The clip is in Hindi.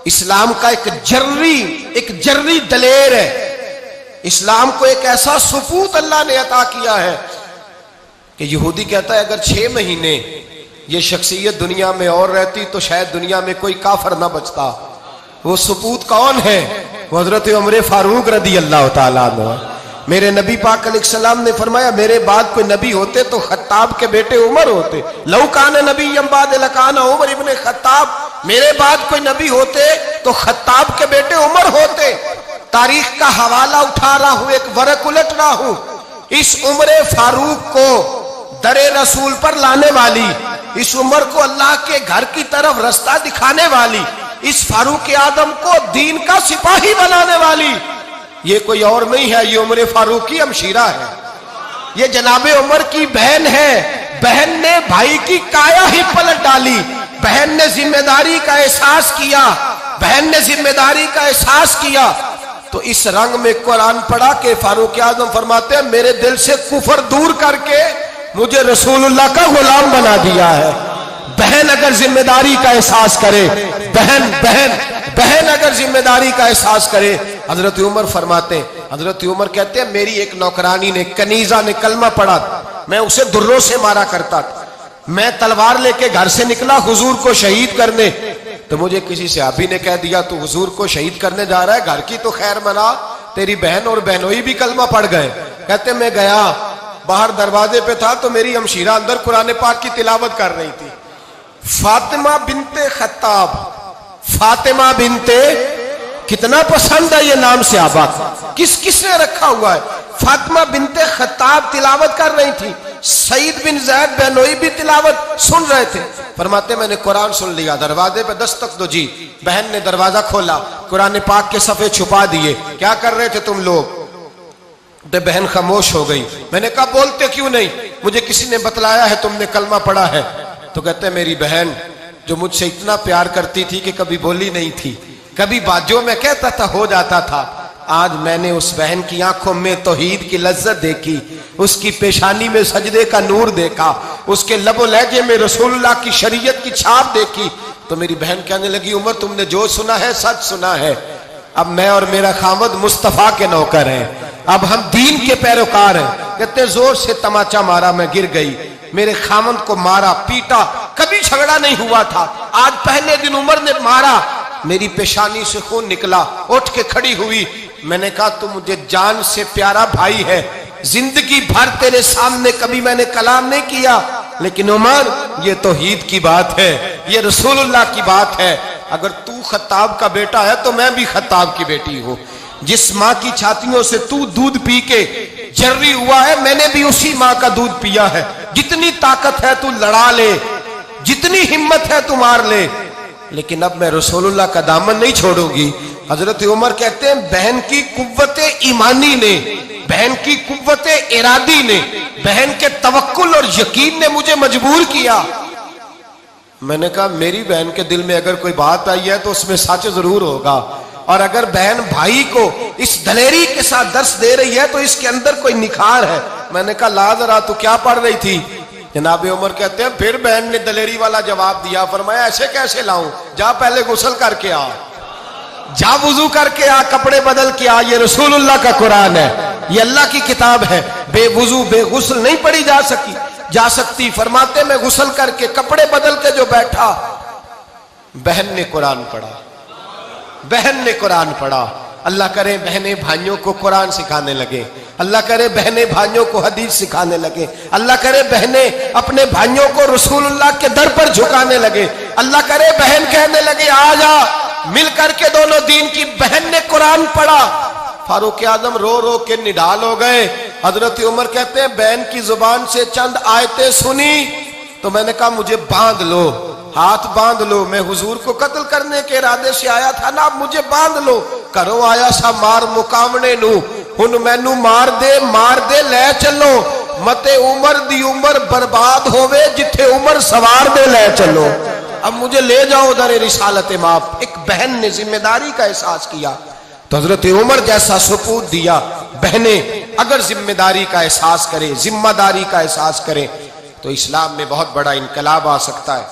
इस्लाम का एक जर्री दलेर है। इस्लाम को एक ऐसा सुपूत अल्लाह ने अता किया है कि यहूदी कहता है अगर 6 महीने ये शख्सियत दुनिया में और रहती तो शायद दुनिया में कोई काफर ना बचता। वो सुपूत कौन है? वो हजरत उमर फारूक रदी अल्लाह ताला अन्हु। मेरे नबी पाक अलैहिस्सलाम ने फरमाया मेरे बाद कोई नबी होते तो खत्ताब के बेटे उमर होते। लौ कान नबी बाद लकाना उमर इब्ने खत्ताब, मेरे बाद कोई नबी होते तो खत्ताब के बेटे उमर होते। तारीख का हवाला उठा रहा हूं, एक वरक उलट रहा हूं। इस उमर फारूक को दरे रसूल पर लाने वाली, इस उमर को अल्लाह के घर की तरफ रास्ता दिखाने वाली, इस फारूक आदम को दीन का सिपाही बनाने वाली, ये कोई और नहीं है, ये उमर फारूक की हमशीरा है। ये जनाबे उमर की बहन है। बहन ने भाई की काया ही पलट डाली। बहन ने जिम्मेदारी का एहसास किया, बहन ने जिम्मेदारी का एहसास किया तो इस रंग में कुरान पढ़ा के फारूक आजम फरमाते हैं मेरे दिल से कुफर दूर करके मुझे रसूलुल्लाह का गुलाम बना दिया है। बहन अगर जिम्मेदारी का एहसास करे, बहन अगर जिम्मेदारी का एहसास करे। हजरत उमर फरमाते, हजरत उमर कहते हैं मेरी एक नौकरानी ने, कनीजा ने कलमा पढ़ा, मैं उसे दुर्रों से मारा करता था। मैं तलवार लेके घर से निकला हुजूर को शहीद करने, तो मुझे किसी सहाबी ने कह दिया तू हुजूर को शहीद करने जा रहा है, घर की तो खैर मना, तेरी बहन और बहनोई भी कलमा पढ़ गए। कहते मैं गया, बाहर दरवाजे पे था तो मेरी हमशीरा अंदर कुरान पाक की तिलावत कर रही थी। फातिमा बिनते खत्ताब, फातिमा बिनते, कितना पसंद है ये नाम सहाबा, किसने रखा हुआ है। फातिमा बिनते खत्ताब तिलावत कर रही थी, सईद बिन ज़ैद बहनोई भी तिलावत सुन रहे थे। फरमाते मैंने कुरान सुन लिया, दरवाजे पे दस्तक दो जी। बहन ने दरवाजा खोला, कुरान पाक के सफ़े छुपा दिए। क्या कर रहे थे तुम लोग? तो बहन खामोश हो गई। मैंने कहा बोलते क्यों नहीं? मुझे किसी ने बतलाया है तुमने कलमा पढ़ा है। तो कहते मेरी बहन जो मुझसे इतना प्यार करती थी कि कभी बोली नहीं थी, कभी बाजों में कहता था हो जाता था, आज मैंने उस बहन की आंखों में तौहीद की लज्जत देखी, उसकी पेशानी में सजदे का नूर देखा, उसके लबो लहजे में रसूलुल्लाह की शरीयत की छाप देखी। तो मेरी बहन कहने लगी उमर तुमने जो सुना है सच सुना है। अब मैं और मेरा खामद मुस्तफा के नौकर हैं, अब हम दीन के पैरोकार हैं। कहते जोर से तमाचा मारा, मैं गिर गई, मेरे खामद को मारा पीटा, कभी झगड़ा नहीं हुआ था, आज पहले दिन उमर ने मारा, मेरी पेशानी से खून निकला, उठ के खड़ी हुई। मैंने कहा तू मुझे जान से प्यारा भाई है, जिंदगी भर तेरे सामने कभी मैंने कलाम नहीं किया, लेकिन उमर ये तौहीद की बात है, ये रसूलुल्लाह की बात है। अगर तू खत्ताब का बेटा है तो मैं भी खत्ताब की बेटी हूँ। जिस माँ की छातियों से तू दूध पी के जर्री हुआ है, मैंने भी उसी माँ का दूध पिया है। जितनी ताकत है तू लड़ा ले, जितनी हिम्मत है तू मार ले, लेकिन अब मैं रसूलुल्लाह का दामन नहीं छोड़ूंगी। हजरत उमर कहते हैं बहन की कुव्वते ईमानी ने, बहन की कुव्वते इरादी ने, बहन के तवक्कुल और यकीन ने मुझे मजबूर किया। मैंने कहा मेरी बहन के दिल में अगर कोई बात आई है तो उसमें सच जरूर होगा, और अगर बहन भाई को इस दलेरी के साथ दर्श दे रही है तो इसके अंदर कोई निखार है। मैंने कहा ला जरा तू क्या पढ़ रही थी? जनाब उमर कहते हैं फिर बहन ने दलेरी वाला जवाब दिया, फरमाया ऐसे कैसे लाऊं, जा पहले गुस्ल करके आ, जा वुजू करके आ, कपड़े बदल के आ, ये रसूलुल्लाह का कुरान है, ये अल्लाह की किताब है, बेवुजू बेगुस्ल नहीं पढ़ी जा सकती। फरमाते मैं गुस्ल करके कपड़े बदल के जो बैठा, बहन ने कुरान पढ़ा, बहन ने कुरान पढ़ा। अल्लाह करे बहने भाइयों को कुरान सिखाने लगे, अल्लाह करे बहने भाइयों को हदीस सिखाने लगे, अल्लाह करे बहने अपने भाइयों को रसूलुल्लाह के दर पर झुकाने लगे, अल्लाह करे बहन कहने लगे आ जा मिल करके दोनों दीन की। बहन ने कुरान पढ़ा, फारूक आजम रो रो के निढाल हो गए। हजरत उमर कहते हैं बहन की जुबान से चंद आयतें सुनी तो मैंने कहा मुझे बांध लो, हाथ बांध लो, मैं हुजूर को कत्ल करने के इरादे से आया था ना, मुझे बांध लो। करो आया सा मार मुकामने नू, हुन मैनू मार दे ले चलो, मते उमर दी उमर बर्बाद होवे जिथे उमर सवार दे ले चलो। अब मुझे ले जाओ दर रिसालत माप। एक बहन ने जिम्मेदारी का एहसास किया तो हजरत उमर जैसा सुपूत दिया। बहने अगर जिम्मेदारी का एहसास करें, जिम्मेदारी का एहसास करें तो इस्लाम में बहुत बड़ा इनकलाब आ सकता है।